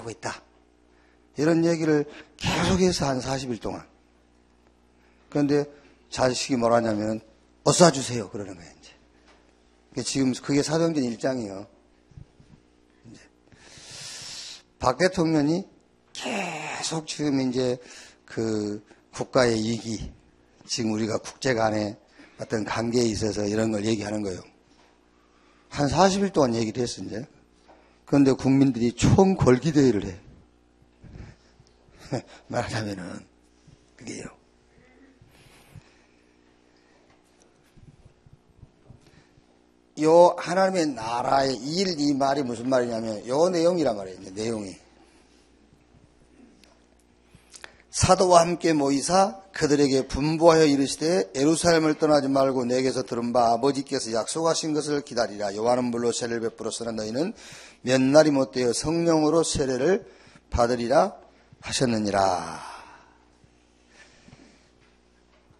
하고 있다. 이런 얘기를 계속해서 한 40일 동안. 그런데 자식이 뭐라 하냐면 어서 와주세요. 그러는 거예요, 이제. 지금 그게 사도행전 1장이에요. 이제 박 대통령이 계속 지금 이제 그 국가의 위기, 지금 우리가 국제 간의 어떤 관계에 있어서 이런 걸 얘기하는 거예요. 한 40일 동안 얘기를 했어, 이제. 그런데 국민들이 총궐기대회를 해. 말하자면은, 그게요. 요 하나님의 나라의 일, 이 말이 무슨 말이냐면, 요 내용이란 말이에요, 내용이. 사도와 함께 모이사 그들에게 분부하여 이르시되 예루살렘을 떠나지 말고 내게서 들은 바 아버지께서 약속하신 것을 기다리라. 요한은 물로 세례를 베풀었으나 너희는 몇 날이 못되어 성령으로 세례를 받으리라 하셨느니라.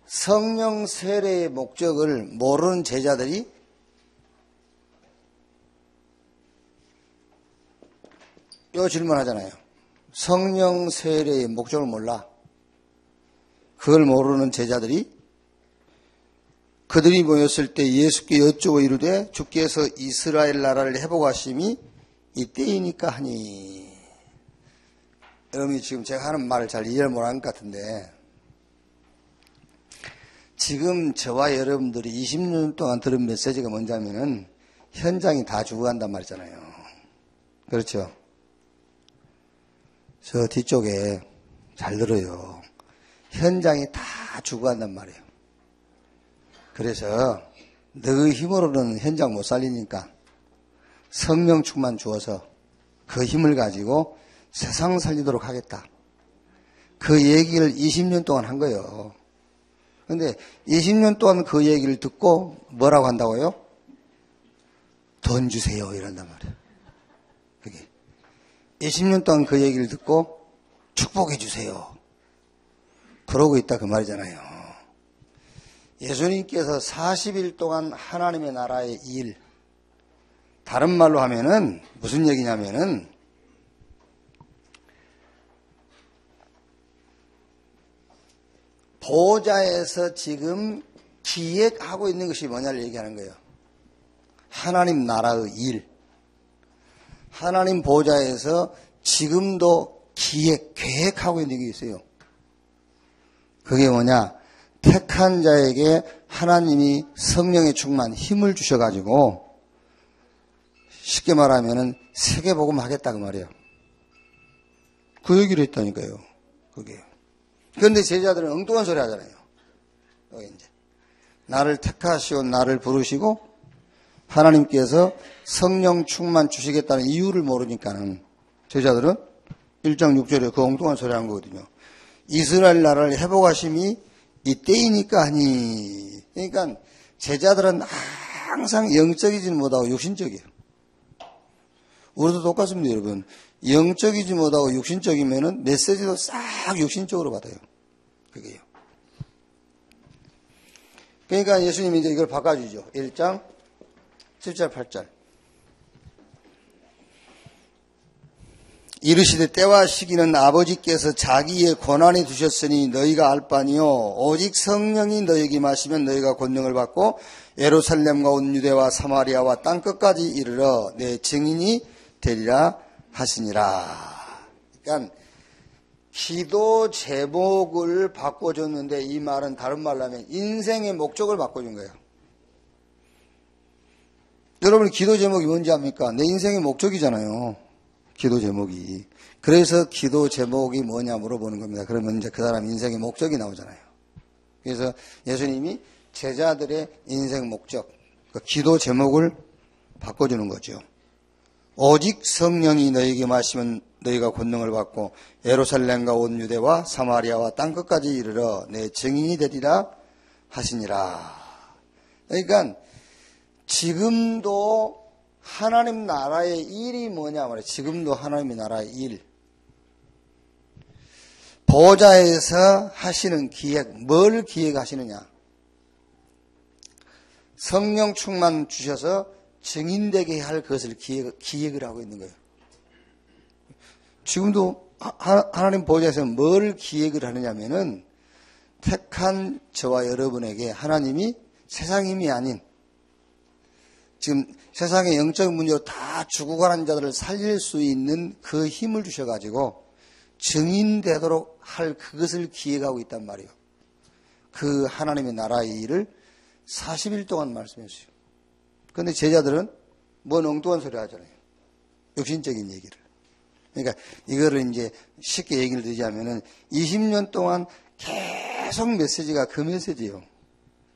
성령 세례의 목적을 모르는 제자들이 요 질문하잖아요. 성령 세례의 목적을 몰라. 그걸 모르는 제자들이 그들이 모였을 때 예수께 여쭈어 이르되 주께서 이스라엘 나라를 회복하심이 이때이니까 하니. 여러분이 지금 제가 하는 말을 잘 이해를 못하는 것 같은데, 지금 저와 여러분들이 20년 동안 들은 메시지가 뭔냐면은 현장이 다 죽어간단 말이잖아요. 그렇죠? 저 뒤쪽에 잘 들어요. 현장이 다 죽어간단 말이에요. 그래서 너희 힘으로는 현장 못 살리니까 성령 충만 주어서 그 힘을 가지고 세상 살리도록 하겠다. 그 얘기를 20년 동안 한 거예요. 그런데 20년 동안 그 얘기를 듣고 뭐라고 한다고요? 돈 주세요 이런단 말이에요. 그게 20년 동안 그 얘기를 듣고 축복해 주세요. 그러고 있다 그 말이잖아요. 예수님께서 40일 동안 하나님의 나라의 일, 다른 말로 하면은 무슨 얘기냐면은 보좌에서 지금 기획하고 있는 것이 뭐냐를 얘기하는 거예요. 하나님 나라의 일. 하나님 보좌에서 지금도 계획하고 있는 게 있어요. 그게 뭐냐? 택한 자에게 하나님이 성령의 충만, 힘을 주셔가지고 쉽게 말하면은 세계복음 하겠다 그 말이에요. 그 얘기를 했다니까요. 그게. 그런데 제자들은 엉뚱한 소리 하잖아요. 여기 이제 나를 택하시고 나를 부르시고 하나님께서 성령 충만 주시겠다는 이유를 모르니까는 제자들은 1장 6절에 그 엉뚱한 소리 한 거거든요. 이스라엘 나라를 회복하심이 이때이니까 하니. 그러니까 제자들은 항상 영적이지 못하고 육신적이에요. 우리도 똑같습니다, 여러분. 영적이지 못하고 육신적이면은 메시지도 싹 육신적으로 받아요. 그게요. 그러니까 예수님이 이제 이걸 바꿔주죠. 1장 7절 8절. 이르시되 때와 시기는 아버지께서 자기의 권한에 두셨으니 너희가 알 바니요 오직 성령이 너희에게 마시면 너희가 권능을 받고 예루살렘과 온 유대와 사마리아와 땅끝까지 이르러 내 증인이 되리라 하시니라. 그러니까 기도 제목을 바꿔줬는데 이 말은 다른 말로 하면 인생의 목적을 바꿔준 거예요. 여러분 기도 제목이 뭔지 압니까? 내 인생의 목적이잖아요. 기도 제목이. 그래서 기도 제목이 뭐냐 물어보는 겁니다. 그러면 이제 그 사람 인생의 목적이 나오잖아요. 그래서 예수님이 제자들의 인생 목적, 그 기도 제목을 바꿔주는 거죠. 오직 성령이 너희에게 마시면 너희가 권능을 받고 예루살렘과 온 유대와 사마리아와 땅끝까지 이르러 내 증인이 되리라 하시니라. 그러니까 지금도 하나님 나라의 일이 뭐냐 말이에요. 지금도 하나님의 나라의 일. 보좌에서 하시는 기획, 뭘 기획하시느냐. 성령 충만 주셔서 증인되게 할 것을 기획을 하고 있는 거예요. 지금도 하나님 보좌에서 뭘 기획을 하느냐면은 택한 저와 여러분에게 하나님이 세상 힘이 아닌 지금 세상의 영적 문제로 다 죽어가는 자들을 살릴 수 있는 그 힘을 주셔가지고 증인되도록 할 그것을 기획하고 있단 말이에요. 그 하나님의 나라의 일을 40일 동안 말씀했어요. 그런데 제자들은 뭔 엉뚱한 소리 하잖아요. 육신적인 얘기를. 그러니까 이거를 이제 쉽게 얘기를 드리자면은 20년 동안 계속 메시지가 그 메시지예요.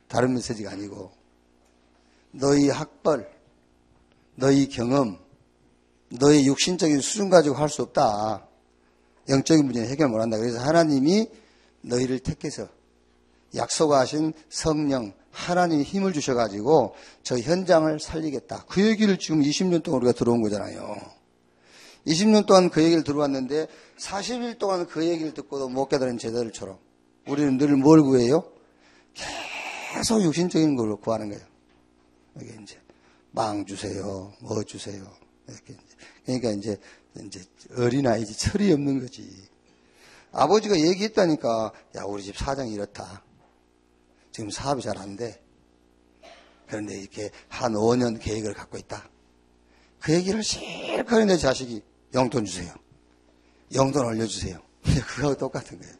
다른 메시지가 아니고 너희 학벌, 너희 경험, 너희 육신적인 수준 가지고 할 수 없다. 영적인 문제는 해결 못한다. 그래서 하나님이 너희를 택해서 약속하신 성령, 하나님이 힘을 주셔가지고 저 현장을 살리겠다. 그 얘기를 지금 20년 동안 우리가 들어온 거잖아요. 20년 동안 그 얘기를 들어왔는데 40일 동안 그 얘기를 듣고도 못 깨달은 제자들처럼 우리는 늘 뭘 구해요? 계속 육신적인 걸 구하는 거예요. 이게 이제 빵 주세요, 뭐 주세요. 이렇게 이제. 그러니까 이제 어린아이지 철이 없는 거지. 아버지가 얘기했다니까 야 우리 집 사정이 이렇다. 지금 사업이 잘 안 돼. 그런데 이렇게 한 5년 계획을 갖고 있다. 그 얘기를 실컷 내 자식이 용돈 주세요. 용돈 올려주세요. 그거하고 똑같은 거예요.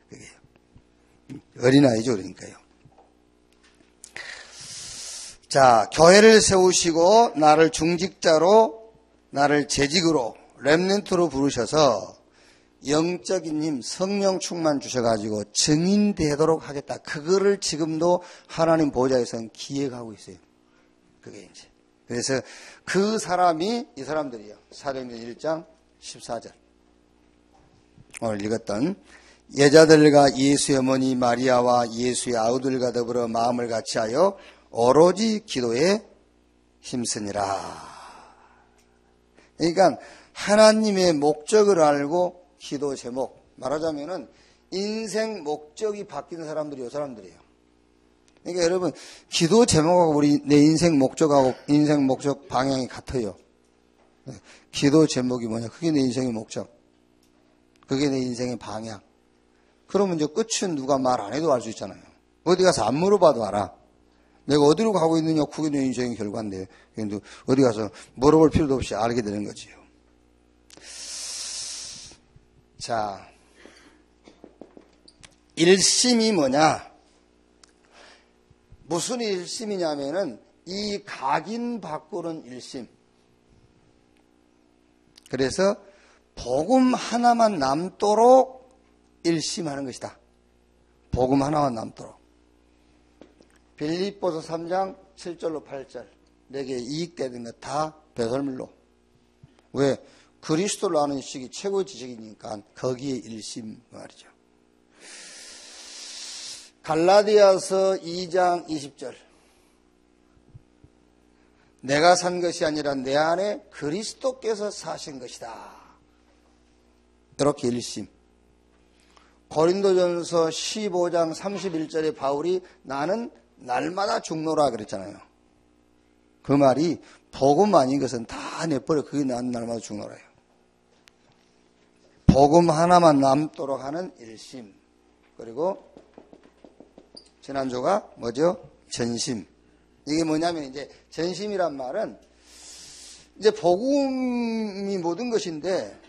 그게요. 어린아이죠, 그러니까요. 자, 교회를 세우시고 나를 중직자로, 나를 재직으로, 렘넌트로 부르셔서 영적인 힘, 성령 충만 주셔가지고 증인되도록 하겠다. 그거를 지금도 하나님 보좌에서는 기획하고 있어요. 그게 이제. 그래서 그 사람이 이 사람들이에요. 사도행전 1장 14절. 오늘 읽었던 여자들과 예수의 어머니 마리아와 예수의 아우들과 더불어 마음을 같이하여 오로지 기도에 힘쓰니라. 그러니까 하나님의 목적을 알고 기도 제목, 말하자면은 인생 목적이 바뀌는 사람들이 이 사람들이에요. 그러니까 여러분 기도 제목하고 우리 내 인생 목적하고 인생 목적 방향이 같아요. 기도 제목이 뭐냐? 그게 내 인생의 목적. 그게 내 인생의 방향. 그러면 이제 끝은 누가 말 안 해도 알 수 있잖아요. 어디 가서 안 물어봐도 알아. 내가 어디로 가고 있느냐, 그게 내 인생의 결과인데, 근데 어디 가서 물어볼 필요도 없이 알게 되는 거지요. 자, 일심이 뭐냐? 무슨 일심이냐면은 이 각인 바꾸는 일심. 그래서 복음 하나만 남도록 일심하는 것이다. 복음 하나만 남도록. 빌립보서 3장 7절로 8절. 내게 이익되는 것 다 배설물로. 왜? 그리스도를 아는 지식이 최고의 지식이니까 거기에 일심 말이죠. 갈라디아서 2장 20절. 내가 산 것이 아니라 내 안에 그리스도께서 사신 것이다. 이렇게 일심. 고린도전서 15장 31절에 바울이 나는 날마다 죽노라 그랬잖아요. 그 말이 복음 아닌 것은 다 내버려. 그게 나는 날마다 죽노라예요. 복음 하나만 남도록 하는 일심. 그리고 지난주가 뭐죠? 전심. 이게 뭐냐면 이제 전심이란 말은 이제 복음이 모든 것인데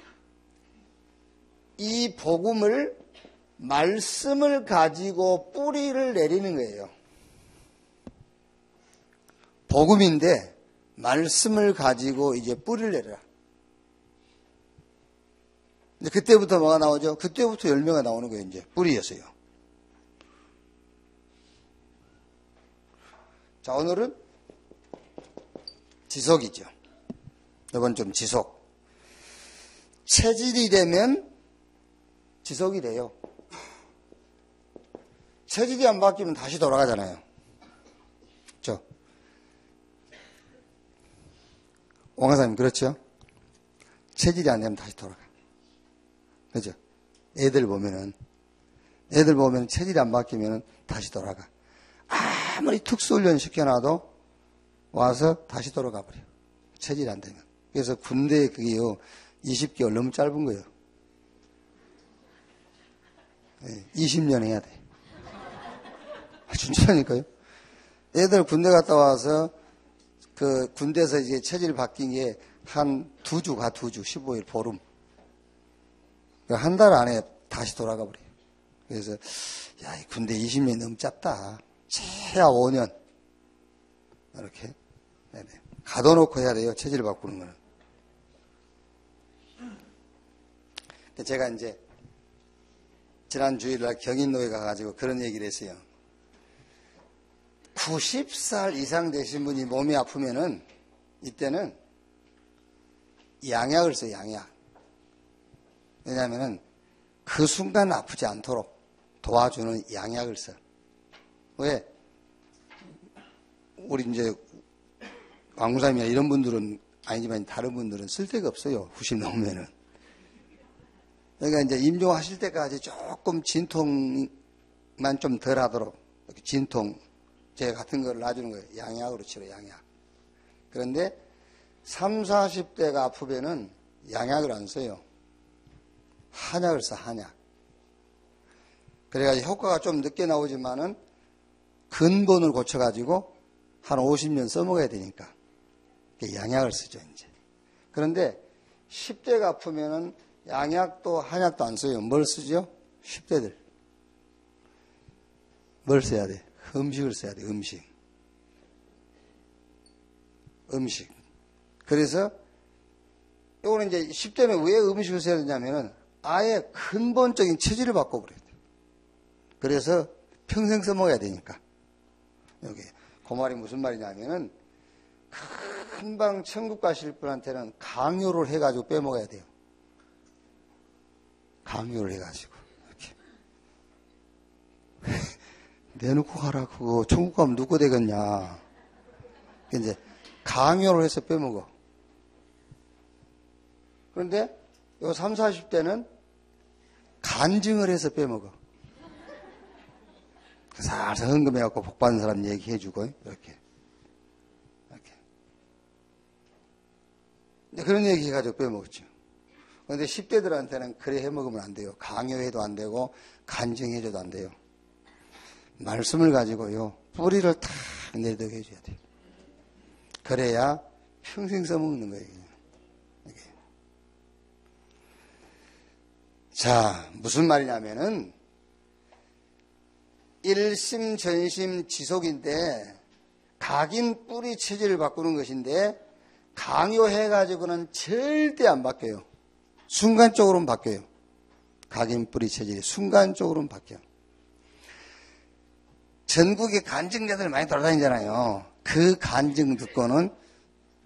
이 복음을 말씀을 가지고 뿌리를 내리는 거예요. 복음인데 말씀을 가지고 이제 뿌리를 내려라. 근데 그때부터 뭐가 나오죠? 그때부터 열매가 나오는 거예요. 이제 뿌리였어요. 자, 오늘은 지속이죠. 이번 좀 지속. 체질이 되면 지속이 돼요. 체질이 안 바뀌면 다시 돌아가잖아요. 그렇죠? 왕가사님 그렇죠? 체질이 안 되면 다시 돌아가. 그죠? 애들 보면 체질이 안 바뀌면 다시 돌아가. 아무리 특수훈련 시켜놔도 와서 다시 돌아가 버려. 체질이 안 되면. 그래서 군대에 그게요, 20개월 너무 짧은 거예요. 20년 해야 돼. 진짜니까요. 애들 군대 갔다 와서 그 군대에서 이제 체질 바뀐 게 한 2주 15일 보름. 한 달 안에 다시 돌아가 버려요. 그래서 야, 이 군대 20년이 너무 짧다. 최하 5년. 이렇게. 네네. 가둬놓고 해야 돼요. 체질 바꾸는 거는. 제가 이제 지난 주일날 경인로에 가가지고 그런 얘기를 했어요. 90살 이상 되신 분이 몸이 아프면은 이때는 양약을 써요. 양약. 왜냐하면은 그 순간 아프지 않도록 도와주는 양약을 써. 왜? 우리 이제 왕무사님이나 이런 분들은 아니지만 다른 분들은 쓸 데가 없어요. 90 넘으면은. 그러니까 이제 임종하실 때까지 조금 진통만 좀 덜 하도록 진통제 같은 걸 놔주는 거예요. 양약으로 치료, 양약. 그런데 30, 40대가 아프면은 양약을 안 써요. 한약을 써, 한약. 그래가지고 효과가 좀 늦게 나오지만은 근본을 고쳐가지고 한 50년 써먹어야 되니까 양약을 쓰죠, 이제. 그런데 10대가 아프면은 양약도 한약도 안 써요. 뭘 쓰죠? 10대들. 뭘 써야 돼? 음식을 써야 돼, 음식. 음식. 그래서, 이거는 이제 10대는 왜 음식을 써야 되냐면은 아예 근본적인 체질을 바꿔버려야 돼. 그래서 평생 써먹어야 되니까. 여기, 그 말이 무슨 말이냐면은 금방 천국 가실 분한테는 강요를 해가지고 빼먹어야 돼요. 강요를 해가지고 이렇게 내놓고 가라. 그거 천국 가면 누구 되겠냐. 이제 강요를 해서 빼먹어. 그런데 요 30, 40대는 간증을 해서 빼먹어. 살살 헌금해갖고 복받은 사람 얘기해주고 이렇게 그런 얘기 해가지고 빼먹었죠. 그런데 10대들한테는 그래 해먹으면 안 돼요. 강요해도 안 되고 간증해줘도 안 돼요. 말씀을 가지고요. 뿌리를 탁 내도록 해줘야 돼요. 그래야 평생 써먹는 거예요. 이게. 자, 무슨 말이냐면은 일심 전심 지속인데 각인 뿌리 체질을 바꾸는 것인데 강요해가지고는 절대 안 바뀌어요. 순간적으로는 바뀌어요. 각인 뿌리 체질이 순간적으로는 바뀌어요. 전국에 간증자들 많이 돌아다니잖아요. 그 간증 듣고는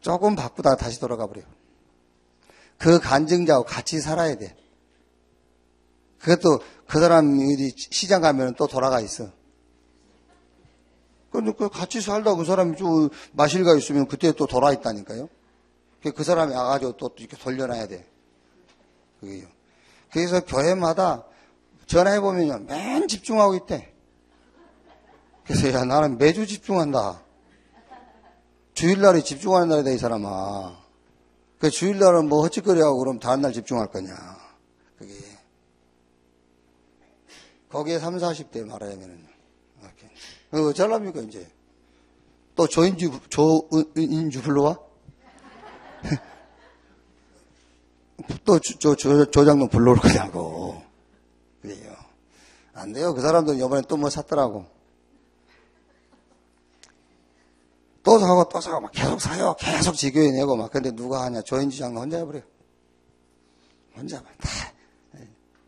조금 바꾸다가 다시 돌아가 버려요. 그 간증자하고 같이 살아야 돼. 그것도 그 사람이 시장 가면 또 돌아가 있어. 그 같이 살다 그 사람이 좀 마실 가 있으면 그때 또 돌아 있다니까요. 그 사람이 와가지고 또 이렇게 돌려놔야 돼. 그게요. 그래서 교회마다 전화해보면요. 맨 집중하고 있대. 그래서 야, 나는 매주 집중한다. 주일날에 집중하는 날이다, 이 사람아. 그 주일날은 뭐 헛짓거리하고 그럼 다른 날 집중할 거냐. 그게. 거기에 30, 40대 말하자면은. 어쩌랍니까, 이제. 또 조인주 불러와? 또 조장동 불러올 거냐고. 그래요. 안 돼요. 그 사람도 이번에 또 뭐 샀더라고. 또 사고 또 사고 막 계속 사요. 계속 지교에 내고 막. 근데 누가 하냐. 조인주 장로 혼자 해버려. 혼자 다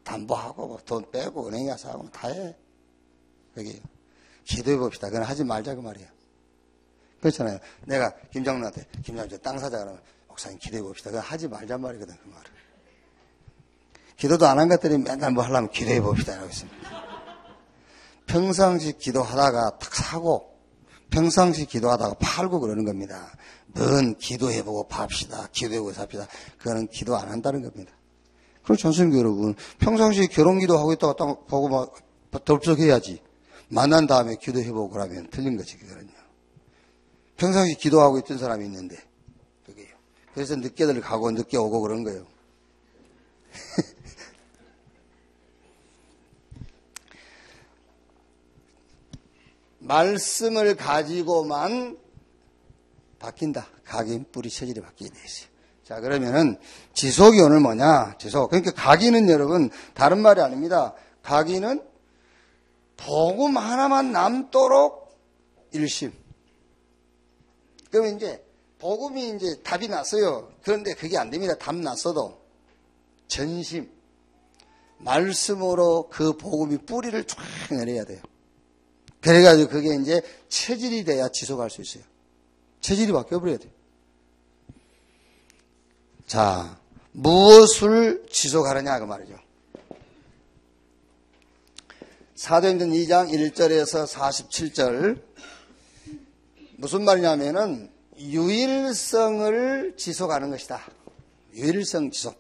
담보하고 뭐 돈 빼고 은행에 가서 하고 다 해. 그게 기도해 봅시다. 그건 하지 말자 그 말이야. 그렇잖아요. 내가 김장로한테 김장로 땅 사자 그러면 목사님 기도해 봅시다. 그건 하지 말자 말이거든 그 말은. 기도도 안 한 것들이 맨날 뭐 하려면 기도해 봅시다 이러고 있습니다. 평상시 기도하다가 탁 사고 평상시 기도하다가 팔고 그러는 겁니다. 넌 기도해보고 팝시다. 기도해보고 삽시다. 그거는 기도 안 한다는 겁니다. 그렇지 않습니까, 여러분? 평상시에 결혼 기도하고 있다가 딱 보고 막 덜썩해야지. 만난 다음에 기도해보고 그러면 틀린 거지, 그거는요. 평상시 기도하고 있던 사람이 있는데, 그게요. 그래서 늦게들 가고 늦게 오고 그런 거예요. 말씀을 가지고만 바뀐다. 각인, 뿌리, 체질이 바뀌게 돼 있어요. 자, 그러면은 지속이 오늘 뭐냐? 지속. 그러니까 각인은 여러분 다른 말이 아닙니다. 각인은 복음 하나만 남도록 일심. 그러면 이제 복음이 이제 답이 났어요. 그런데 그게 안 됩니다. 답 났어도 전심. 말씀으로 그 복음이 뿌리를 쫙 내려야 돼요. 그래가지고 그게 이제 체질이 돼야 지속할 수 있어요. 체질이 바뀌어버려야 돼요. 자, 무엇을 지속하느냐 그 말이죠. 사도행전 2장 1절에서 47절 무슨 말이냐면은 유일성을 지속하는 것이다. 유일성 지속.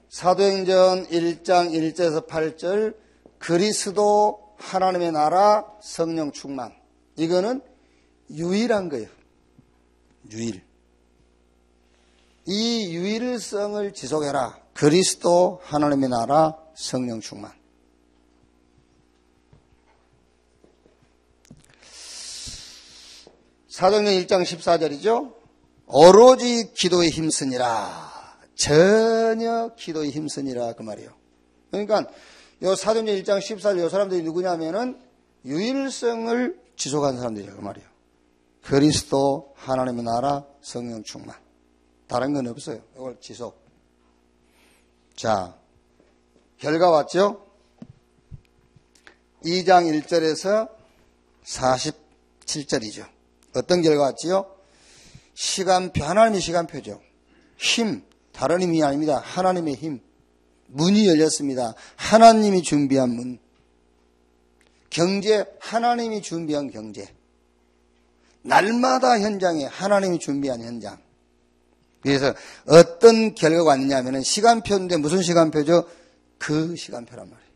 사도행전 1장 1절에서 8절 그리스도 하나님의 나라 성령 충만. 이거는 유일한 거예요. 유일. 이 유일성을 지속해라. 그리스도 하나님의 나라 성령 충만. 사도행전 1장 14절이죠. 오로지 기도에 힘쓰니라. 전혀 기도에 힘쓰니라 그 말이에요. 그러니까 요 사도행전 1장 14절 요 사람들이 누구냐면은 유일성을 지속한 사람들이에요 그 말이에요. 그리스도 하나님의 나라 성령 충만. 다른 건 없어요. 이걸 지속. 자, 결과 왔죠? 2장 1절에서 47절이죠. 어떤 결과 왔지요? 시간표, 하나님의 시간표죠. 힘, 다른 힘이 아닙니다. 하나님의 힘. 문이 열렸습니다. 하나님이 준비한 문. 경제, 하나님이 준비한 경제. 날마다 현장에 하나님이 준비한 현장. 그래서 어떤 결과가 왔느냐면 시간표인데 무슨 시간표죠? 그 시간표란 말이에요.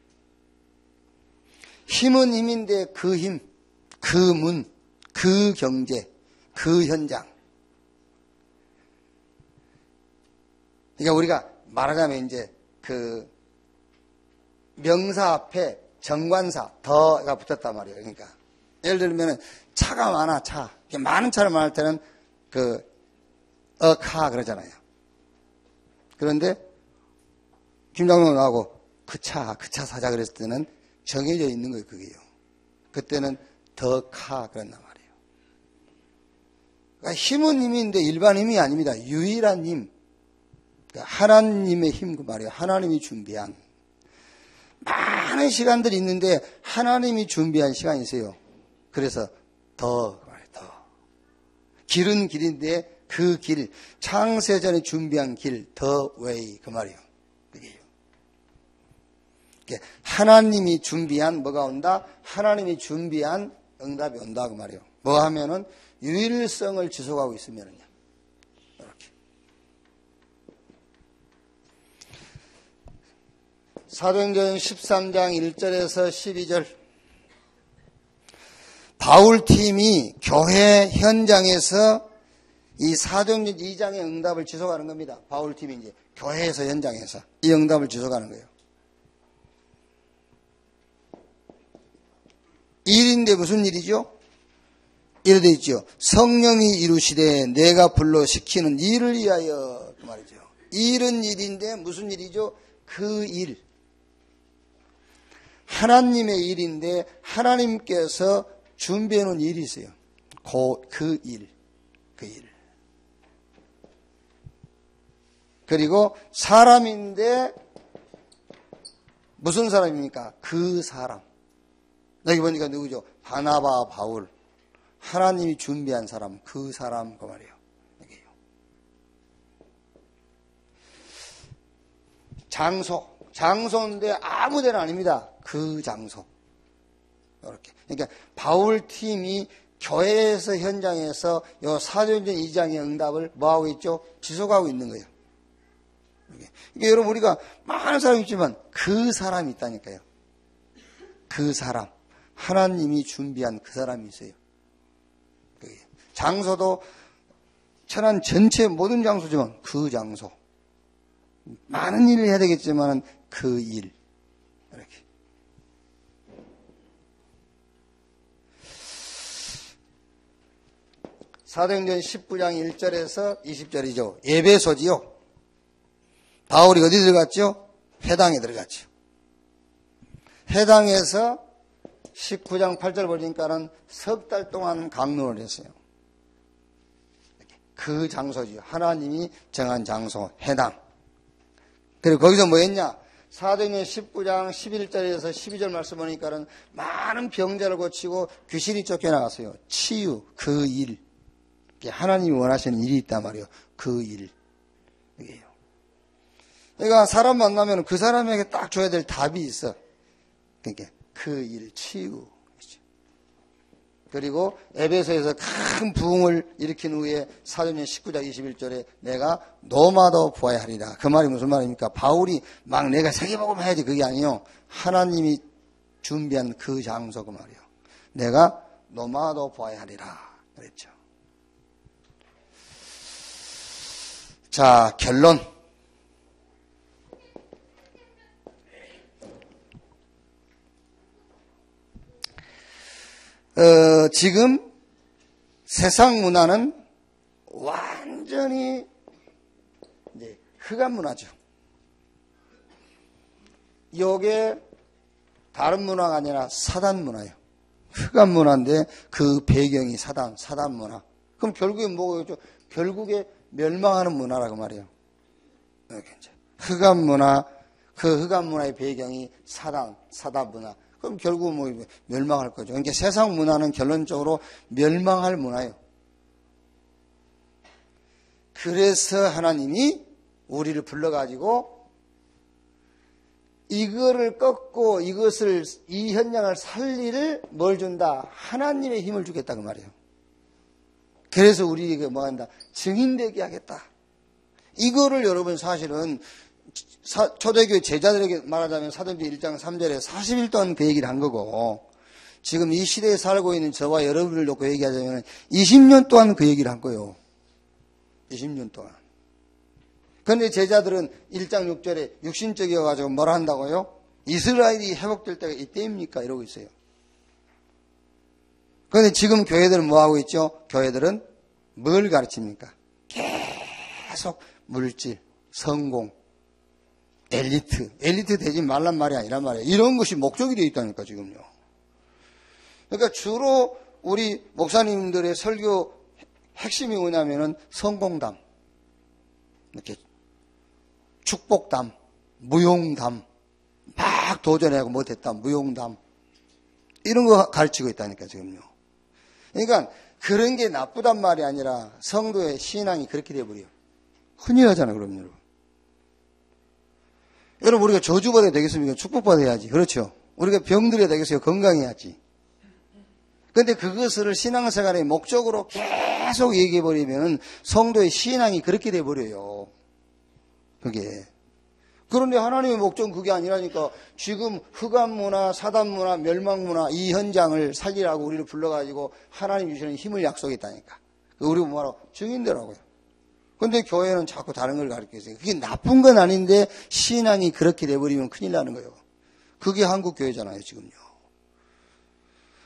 힘은 힘인데 그 힘, 그 문, 그 경제, 그 현장. 그러니까 우리가 말하자면 이제 그 명사 앞에 정관사 더가 붙었단 말이에요. 그러니까 예를 들면 차가 많아 차. 많은 차를 말할 때는 그 카 그러잖아요. 그런데 김장로하고 그 차 사자 그랬을 때는 정해져 있는 거예요. 그게요. 그때는 더 카 그랬단 말이에요. 그러니까 힘은 힘인데 일반 힘이 아닙니다. 유일한 힘. 그러니까 하나님의 힘 그 말이에요. 하나님이 준비한 많은 시간들이 있는데 하나님이 준비한 시간이 있어요. 그래서 더 그 말이에요. 더 길은 길인데 그 길, 창세전에 준비한 길, the way, 그 말이에요. 그게요. 하나님이 준비한 뭐가 온다? 하나님이 준비한 응답이 온다, 그 말이에요. 뭐 하면은 유일성을 지속하고 있으면은요. 이렇게. 사도행전 13장 1절에서 12절. 바울팀이 교회 현장에서 이 사도행전 2장의 응답을 지속하는 겁니다. 바울팀이 이제 교회에서 현장에서 이 응답을 지속하는 거예요. 일인데 무슨 일이죠? 이래 돼 있죠. 성령이 이루시되 내가 불러 시키는 일을 위하여 그 말이죠. 일은 일인데 무슨 일이죠? 그 일. 하나님의 일인데 하나님께서 준비해 놓은 일이 있어요. 그 일. 그 일. 그리고 사람인데 무슨 사람입니까? 그 사람. 여기 보니까 누구죠? 바나바, 바울. 하나님이 준비한 사람, 그 사람 그 말이에요. 여기요. 장소인데 아무 데나 아닙니다. 그 장소. 이렇게. 그러니까 바울 팀이 교회에서 현장에서 요 사도행전 2장의 응답을 뭐하고 있죠? 지속하고 있는 거예요. 이게 여러분 우리가 많은 사람이 있지만 그 사람이 있다니까요. 그 사람. 하나님이 준비한 그 사람이 있어요. 장소도 천안 전체 모든 장소지만 그 장소. 많은 일을 해야 되겠지만 그 일. 이렇게. 사도행전 19장 1절에서 20절이죠. 에베소지요. 바울이 어디 들어갔죠? 회당에 들어갔죠. 회당에서 19장 8절 보니까는 석 달 동안 강론을 했어요. 그 장소지요. 하나님이 정한 장소, 회당. 그리고 거기서 뭐 했냐? 사도행전 19장 11절에서 12절 말씀 보니까는 많은 병자를 고치고 귀신이 쫓겨나갔어요. 치유, 그 일. 하나님이 원하시는 일이 있단 말이에요. 그 일. 이게요. 그러니까 사람 만나면 그 사람에게 딱 줘야 될 답이 있어. 그러니까 그 일, 치유. 그리고 에베소에서 큰 부흥을 일으킨 후에 사도행전 19장 21절에 내가 노마도 보아야 하리라. 그 말이 무슨 말입니까? 바울이 막 내가 세계복음 해야지 그게 아니에요. 하나님이 준비한 그 장소 그 말이에요. 내가 노마도 보아야 하리라 그랬죠. 자, 결론. 지금 세상 문화는 완전히 이제 흑암 문화죠. 이게 다른 문화가 아니라 사단 문화예요. 흑암 문화인데 그 배경이 사단 문화. 그럼 결국에 뭐겠죠? 결국에 멸망하는 문화라고 말이에요. 흑암 문화, 그 흑암 문화의 배경이 사단 문화. 그럼 결국 뭐 멸망할 거죠. 그러니까 세상 문화는 결론적으로 멸망할 문화예요. 그래서 하나님이 우리를 불러가지고 이거를 꺾고 이 현장을 살리를 뭘 준다? 하나님의 힘을 주겠다 그 말이에요. 그래서 우리에게 뭐 한다? 증인되게 하겠다. 이거를 여러분 사실은 초대교회 제자들에게 말하자면 사도행전 1장 3절에 40일 동안 그 얘기를 한 거고 지금 이 시대에 살고 있는 저와 여러분을 놓고 얘기하자면 20년 동안 그 얘기를 한 거예요. 20년 동안. 그런데 제자들은 1장 6절에 육신적이어가지고 뭐라 한다고요? 이스라엘이 회복될 때가 이때입니까? 이러고 있어요. 그런데 지금 교회들은 뭐하고 있죠? 교회들은 뭘 가르칩니까? 계속 물질, 성공, 엘리트 되지 말란 말이 아니란 말이에요. 이런 것이 목적이 되어 있다니까 지금요. 그러니까 주로 우리 목사님들의 설교 핵심이 뭐냐면은 성공담, 이렇게 축복담, 무용담, 막 도전하고 못했담, 무용담 이런 거 가르치고 있다니까 지금요. 그러니까 그런 게 나쁘단 말이 아니라 성도의 신앙이 그렇게 돼버려요. 흔히 하잖아요, 그럼 여러분. 여러분 우리가 저주받아야 되겠습니까? 축복받아야지. 그렇죠. 우리가 병들어야 되겠어요? 건강해야지. 그런데 그것을 신앙생활의 목적으로 계속 얘기해버리면 성도의 신앙이 그렇게 돼버려요. 그게. 그런데 하나님의 목적은 그게 아니라니까 지금 흑암문화, 사단문화, 멸망문화 이 현장을 살리라고 우리를 불러가지고 하나님 주시는 힘을 약속했다니까. 우리가 뭐라고? 증인되라고요. 근데 교회는 자꾸 다른 걸 가르치고 있어요. 그게 나쁜 건 아닌데 신앙이 그렇게 돼버리면 큰일 나는 거예요. 그게 한국 교회잖아요, 지금요.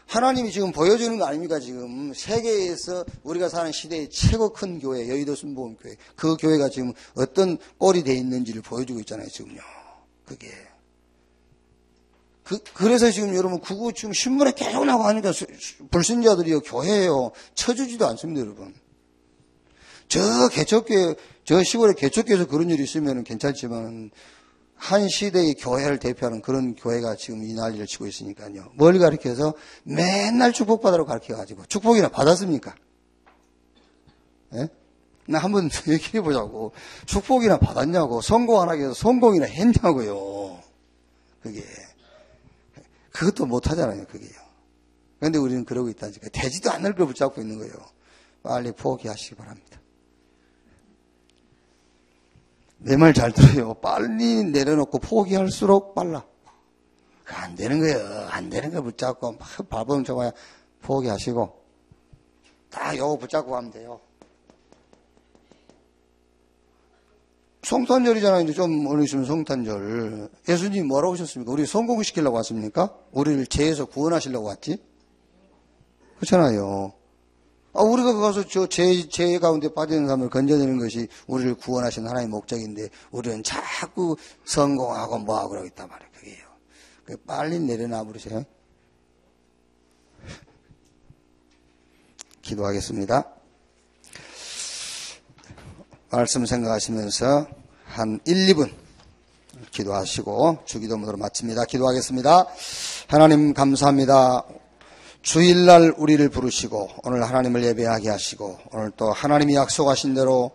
하나님이 지금 보여주는 거 아닙니까, 지금. 세계에서 우리가 사는 시대의 최고 큰 교회, 여의도 순복음교회. 그 교회가 지금 어떤 꼴이 돼 있는지를 보여주고 있잖아요, 지금요. 그게. 그래서 지금 여러분, 그거 지금 신문에 계속 나고 하니까 불신자들이요, 교회예요. 쳐주지도 않습니다, 여러분. 저 개척교회, 저 시골의 개척교회에서 그런 일이 있으면 괜찮지만, 한 시대의 교회를 대표하는 그런 교회가 지금 이 난리를 치고 있으니까요. 뭘 가르쳐서 맨날 축복받으라고 가르쳐가지고, 축복이나 받았습니까? 예? 나 한번 얘기해 보자고. 축복이나 받았냐고. 성공 안 하기 위해서 성공이나 했냐고요. 그게. 그것도 못 하잖아요, 그게요. 그런데 우리는 그러고 있다니까. 되지도 않을 걸 붙잡고 있는 거예요. 빨리 포기하시기 바랍니다. 내 말 잘 들어요. 빨리 내려놓고 포기할수록 빨라. 안 되는 거예요. 안 되는 거 붙잡고 막 밟으면 좋아요. 포기하시고 딱 요거 붙잡고 가면 돼요. 성탄절이잖아요. 이제 좀 오늘 있으면 성탄절. 예수님 뭐라고 오셨습니까? 우리 성공시키려고 왔습니까? 우리를 죄에서 구원하시려고 왔지? 그렇잖아요. 우리가 가서 죄 가운데 빠지는 사람을 건져내는 것이 우리를 구원하신 하나님의 목적인데, 우리는 자꾸 성공하고 뭐하고 그러고 있단 말이에요. 그게요. 빨리 내려놔 버리세요. 기도하겠습니다. 말씀 생각하시면서 한 1, 2분 기도하시고 주기도문으로 마칩니다. 기도하겠습니다. 하나님 감사합니다. 주일날 우리를 부르시고 오늘 하나님을 예배하게 하시고, 오늘 또 하나님이 약속하신 대로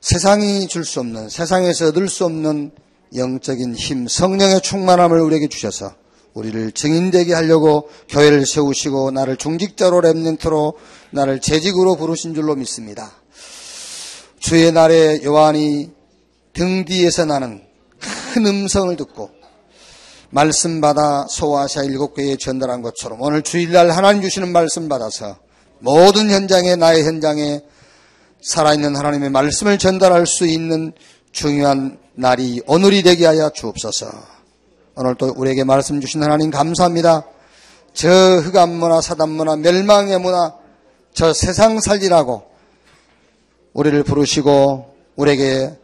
세상이 줄 수 없는, 세상에서 얻을 수 없는 영적인 힘, 성령의 충만함을 우리에게 주셔서 우리를 증인되게 하려고 교회를 세우시고 나를 중직자로 렘넌트로 나를 재직으로 부르신 줄로 믿습니다. 주의 날에 요한이 등 뒤에서 나는 큰 음성을 듣고 말씀 받아 소아시아 7교회에 전달한 것처럼, 오늘 주일날 하나님 주시는 말씀 받아서 모든 현장에, 나의 현장에 살아있는 하나님의 말씀을 전달할 수 있는 중요한 날이 오늘이 되게 하여 주옵소서. 오늘 또 우리에게 말씀 주신 하나님 감사합니다. 저 흑암 문화, 사단 문화, 멸망의 문화, 저 세상 살리라고 우리를 부르시고 우리에게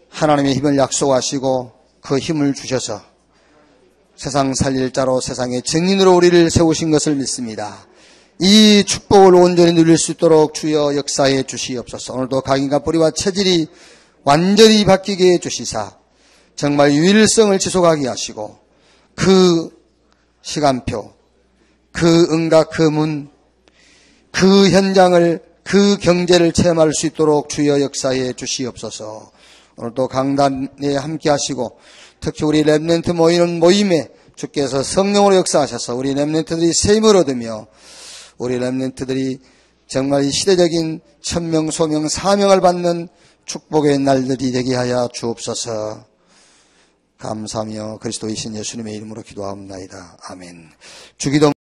하나님의 힘을 약속하시고 그 힘을 주셔서 세상 살릴 자로, 세상의 증인으로 우리를 세우신 것을 믿습니다. 이 축복을 온전히 누릴 수 있도록 주여 역사해 주시옵소서. 오늘도 각인과 뿌리와 체질이 완전히 바뀌게 해 주시사 정말 유일성을 지속하게 하시고, 그 시간표, 그 응답, 그 문, 그 현장을, 그 경제를 체험할 수 있도록 주여 역사해 주시옵소서. 오늘도 강단에 함께 하시고, 특히 우리 렘넌트 모이는 모임에 주께서 성령으로 역사하셔서 우리 렘넌트들이 새 힘을 얻으며, 우리 렘넌트들이 정말 이 시대적인 천명, 소명, 사명을 받는 축복의 날들이 되게 하여 주옵소서. 감사하며 그리스도이신 예수님의 이름으로 기도하옵나이다. 아멘. 주기도